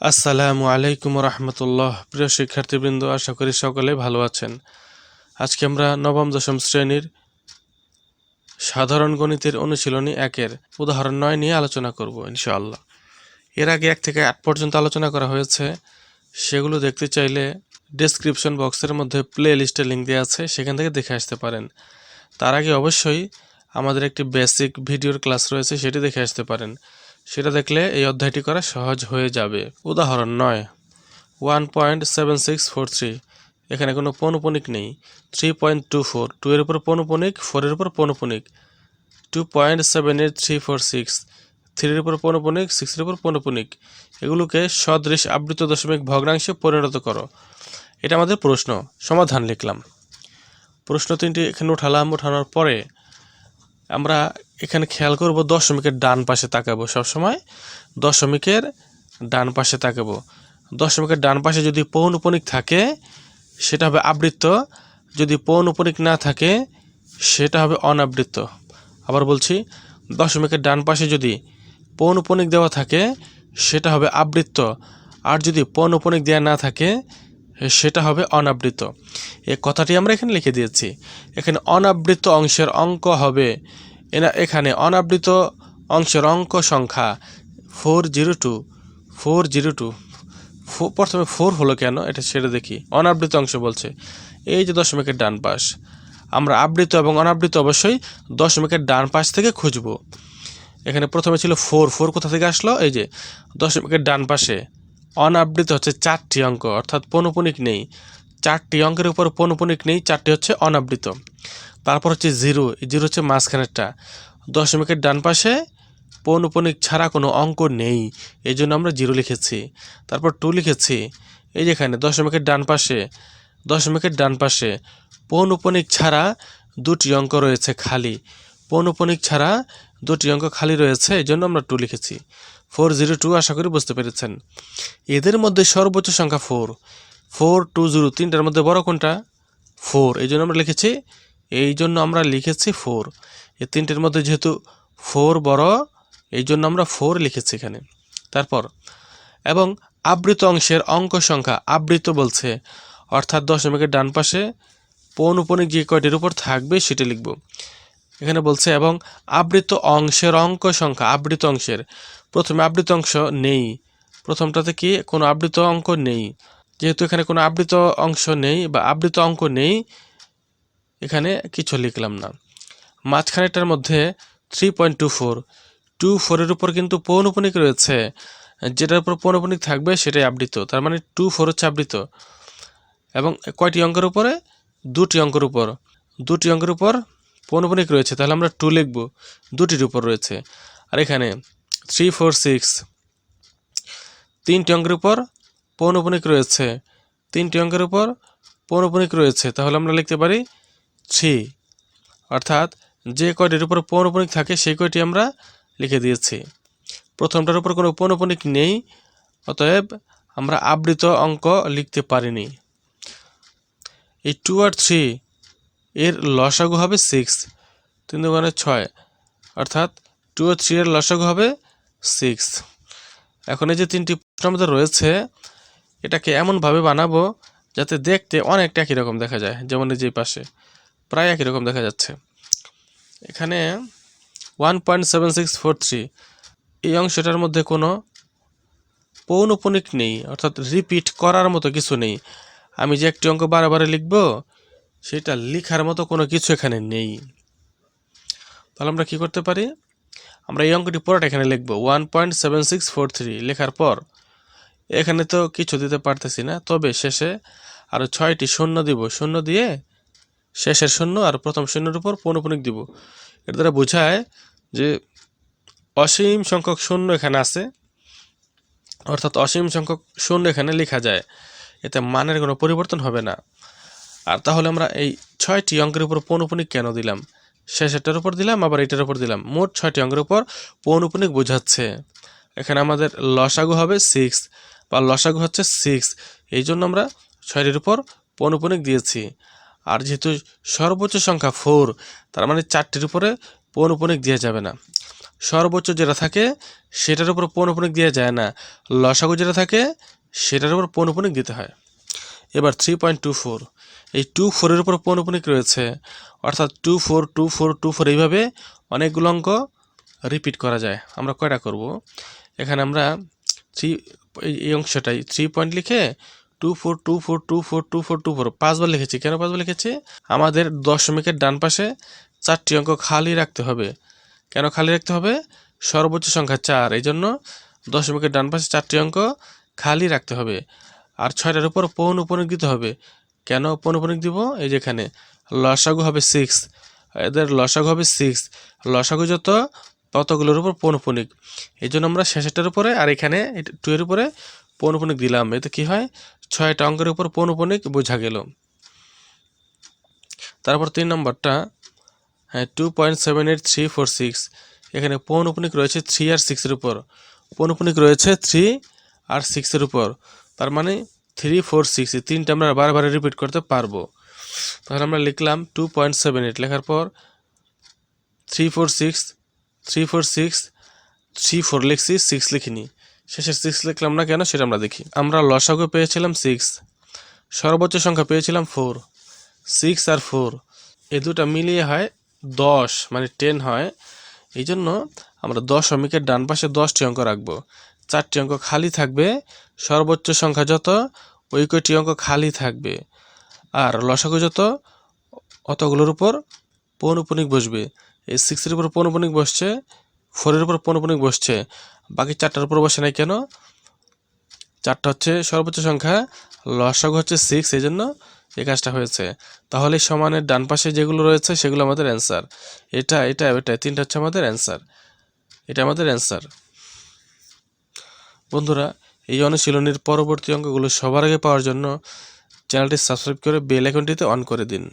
আসসালামু আলাইকুম রহমতুল্লাহ। প্রিয় শিক্ষার্থীবৃন্দ, আশা করি সকলে ভালো আছেন। আজকে আমরা নবম দশম শ্রেণীর সাধারণ গণিতের অনুশীলনী 1-এর উদাহরণ 9 নিয়ে আলোচনা করব ইনশাআল্লাহ। এর আগে 1 থেকে 8 পর্যন্ত আলোচনা করা হয়েছে। সেগুলো দেখতে চাইলে ডেসক্রিপশন বক্সের মধ্যে প্লে লিস্টের লিঙ্ক দেওয়া আছে, সেখান থেকে দেখে আসতে পারেন। তার আগে অবশ্যই আমাদের একটি বেসিক ভিডিওর ক্লাস রয়েছে, সেটি দেখে আসতে পারেন। সেটা দেখলে এই অধ্যায়টি করা সহজ হয়ে যাবে। উদাহরণ 9, 1.7643। এখানে কোনো পৌনঃপুনিক নেই। 3.24, 2 এর উপর পৌনঃপুনিক, 4 এর উপর পৌনঃপুনিক। 2.78346, 3 এর উপর পৌনঃপুনিক, 6 এর উপর পৌনঃপুনিক। এগুলোকে সদৃশ আবৃত দশমিক ভগ্নাংশে পরিণত করো। এটা আমাদের প্রশ্ন। সমাধান লিখলাম। প্রশ্ন 3টি এখানে উঠালাম। ওঠানোর পরে আমরা এখানে খেয়াল করব দশমিকের ডান পাশে তাকাবো। সবসময় দশমিকের ডান পাশে তাকাবো। দশমিকের ডান পাশে যদি পৌনঃপুনিক থাকে সেটা হবে আবৃত্ত, যদি পৌনঃপুনিক না থাকে সেটা হবে অনাবৃত্ত। আবার বলছি, দশমিকের ডান পাশে যদি পৌনঃপুনিক দেওয়া থাকে সেটা হবে আবৃত্ত, আর যদি পৌনঃপুনিক দেওয়া না থাকে সেটা হবে অনাবৃত। এই কথাটি আমরা এখানে লিখে দিয়েছি। এখানে অনাবৃত অংশের অঙ্ক হবে, এখানে অনাবৃত অংশের অঙ্ক সংখ্যা 402। প্রথমে 4 হলো কেন এটা সেটা দেখি। অনাবৃত অংশ বলছে, এই যে দশমিকের ডান পাশ। আমরা আবৃত এবং অনাবৃত অবশ্যই দশমিকের ডান পাশ থেকে খুঁজব। এখানে প্রথমে ছিল 4 কোথা থেকে আসলো? এই যে দশমিকের ডান পাশে অনাবৃত হচ্ছে 4টি অঙ্ক, অর্থাৎ পৌনঃপুনিক নেই। 4টি অঙ্কের উপর পৌনঃপুনিক নেই, 4টি হচ্ছে অনাবৃত। তারপর হচ্ছে 0, এই 0 হচ্ছে মাঝখানেরটা। দশমিকের ডান পাশে পৌনঃপুনিক ছাড়া কোনো অঙ্ক নেই, এই জন্য আমরা 0 লিখেছি। তারপর 2 লিখেছি। এই যেখানে দশমিকের ডান পাশে পৌনঃপুনিক ছাড়া 2টি অঙ্ক রয়েছে খালি। পৌনঃপুনিক ছাড়া 2টি অঙ্ক খালি রয়েছে, এই জন্য আমরা 2 লিখেছি। 402 আশা করি বুঝতে পেরেছেন। এদের মধ্যে সর্বোচ্চ সংখ্যা 420। তিনটার মধ্যে বড় কোনটা? 4, এই জন্য আমরা লিখেছি 4। এই তিনটের মধ্যে যেহেতু 4 বড়, এই জন্য আমরা 4 লিখেছি এখানে। তারপর এবং আবৃত অংশের অঙ্ক সংখ্যা, আবৃত বলছে অর্থাৎ দশমিকের ডান পাশে পৌনঃপুনিক যে কয়টির উপর থাকবে সেটা লিখব। এখানে বলছে এবং আবৃত অংশের অঙ্ক সংখ্যা, আবৃত অংশের প্রথমে আবৃত অংশ নেই, প্রথমটাতে কি কোনো আবৃত অঙ্ক নেই। যেহেতু এখানে কোনো আবৃত অংশ নেই বা আবৃত অঙ্ক নেই, এখানে কিছু লিখলাম না। মাঝখানেরটার মধ্যে 3.24 এর উপর কিন্তু পৌনঃপুনিক রয়েছে, যেটার উপর পৌনঃপুনিক থাকবে সেটাই আবৃত। তার মানে 24 হচ্ছে আবৃত। এবং কয়টি অঙ্কের উপরে? 2টি অঙ্কের উপর পৌনঃপুনিক রয়েছে, তাহলে আমরা 2 লিখব। 2টির উপর রয়েছে। আর এখানে 346, 3টি অঙ্কের উপর পৌনঃপুনিক রয়েছে, 3টি অঙ্কের উপর পৌনঃপুনিক রয়েছে, তাহলে আমরা লিখতে পারি 3। অর্থাৎ যে কয়টির উপর পৌনঃপুনিক থাকে সেই কয়টি আমরা লিখে দিয়েছি। প্রথমটার উপর কোনো পৌনঃপুনিক নেই, অতএব আমরা আবৃত অঙ্ক লিখতে পারিনি। এই 2 আর 3 এর লসাগু হবে 6, 3 দুগুণে 6, অর্থাৎ 2 ও 3 এর লসাগু হবে 6। এখন এই যে 3টি প্রশ্ন আমাদের রয়েছে, এটাকে এমনভাবে বানাবো যাতে দেখতে অনেকটা একই রকম দেখা যায়। যেমন এই যে পাশে প্রায় একই রকম দেখা যাচ্ছে। এখানে 1.7643, এই অংশটার মধ্যে কোনো পৌনঃপুনিক নেই, অর্থাৎ রিপিট করার মতো কিছু নেই। আমি যে একটি অঙ্ক বারে লিখব সেটা লেখার মতো কোনো কিছু এখানে নেই। তাহলে আমরা কি করতে পারি? আমরা এই অঙ্কটি পুরোটা এখানে লিখব। 1.7643 লেখার পর এখানে তো কিছু দিতে পারতেছি না, তবে শেষে আরও 6টি শূন্য দিব। শূন্য দিয়ে শেষের শূন্য আর প্রথম শূন্যের উপর পৌনঃপুনিক দিব। এর দ্বারা বোঝায় যে অসীম সংখ্যক শূন্য এখানে আছে, অর্থাৎ অসীম সংখ্যক শূন্য এখানে লেখা যায়, এতে মানের কোনো পরিবর্তন হবে না। আর তাহলে আমরা এই 6টি অঙ্কের উপর পৌনঃপুনিক কেন দিলাম? শেষেরটার উপর দিলাম, আবার এইটার উপর দিলাম। মোট 6টি অঙ্কের উপর পৌনঃপুনিক বোঝাচ্ছে। এখানে আমাদের লসাগু হবে 6 বা লসাগু হচ্ছে 6, এই জন্য আমরা 6টির উপর পৌনঃপুনিক দিয়েছি। আর যেহেতু সর্বোচ্চ সংখ্যা 4, তার মানে 4টির উপরে পৌনঃপুনিক দেওয়া যাবে না। সর্বোচ্চ যেটা থাকে সেটার উপর পৌনঃপুনিক দেওয়া যায় না, লসাগু যেটা থাকে সেটার উপর পৌনঃপুনিক দিতে হয়। এবার 3.24, এই 24-এর উপর পৌনঃপুনিক রয়েছে, অর্থাৎ 24, 24, 24 এইভাবে অনেকগুলো অঙ্ক রিপিট করা যায়। আমরা কয়টা করব, এখানে আমরা এই অংশটাই 3 পয়েন্ট লিখে 24, 24, 24, 24, 24 5বার লিখেছি। কেন 5বার লিখেছি? আমাদের দশমিকের ডান পাশে 4টি অঙ্ক খালি রাখতে হবে। কেন খালি রাখতে হবে? সর্বোচ্চ সংখ্যা 4, এই জন্য দশমিকের ডান পাশে 4টি অঙ্ক খালি রাখতে হবে। আর 6টার উপর পৌনঃপুনিক দিতে হবে। কেন পৌনঃপুনিক দিব? এই যেখানে লসাগু হবে 6, এদের লসাগু হবে 6, লসাগু যত ততগুলোর উপর পৌনঃপুনিক, এই জন্য আমরা শেষেরটার উপরে আর এখানে 2 এর উপরে পৌনঃপুনিক দিলাম। এতে কি হয়? 6টা অঙ্কের উপর পৌনঃপুনিক বোঝা গেল। তারপর 3 নম্বরটা, 2.78346, এখানে পৌনঃপুনিক রয়েছে 3 আর 6 এর উপর, পৌনঃপুনিক রয়েছে 3 আর 6 এর উপর, তার মানে 3, 4, 6 এই তিনটা আমরা বারবার রিপিট করতে পারবো। তাহলে আমরা লিখলাম 2.78, লেখার পর 3, 4, 6, 3, 4, 6, 3, 4 লিখছি, 6 লিখিনি। শেষে 6 লিখলাম না কেন সেটা আমরা দেখি। আমরা লসাগু পেয়েছিলাম 6, সর্বোচ্চ সংখ্যা পেয়েছিলাম 4, 6 আর 4 এই দুটা মিলিয়ে হয় 10, মানে 10 হয়। এই জন্য আমরা দশমিকের ডান পাশে 10টি অঙ্ক রাখবো, 4টি অঙ্ক খালি থাকবে, সর্বোচ্চ সংখ্যা যত ওই কয়টি অঙ্ক খালি থাকবে, আর লসাগু যত অতগুলোর উপর পৌনঃপুনিক বসবে। এই 6-এর উপর পৌনঃপুনিক বসছে, 4-এর উপর পৌনঃপুনিক বসছে, বাকি 4টার উপর বসে নাই কেন? 4টা হচ্ছে সর্বোচ্চ সংখ্যা, লসাগু হচ্ছে 6, এই জন্য এই কাজটা হয়েছে। তাহলে সমানের ডান পাশে যেগুলো রয়েছে সেগুলো আমাদের অ্যান্সার। এটা এটা এটা 3টা হচ্ছে আমাদের অ্যান্সার, এটা আমাদের অ্যান্সার। বন্ধুরা, এই অনুশীলনীর পরবর্তী অঙ্কগুলো সবার আগে পাওয়ার জন্য চ্যানেলটি সাবস্ক্রাইব করে বেল আইকনটিতে অন করে দিন।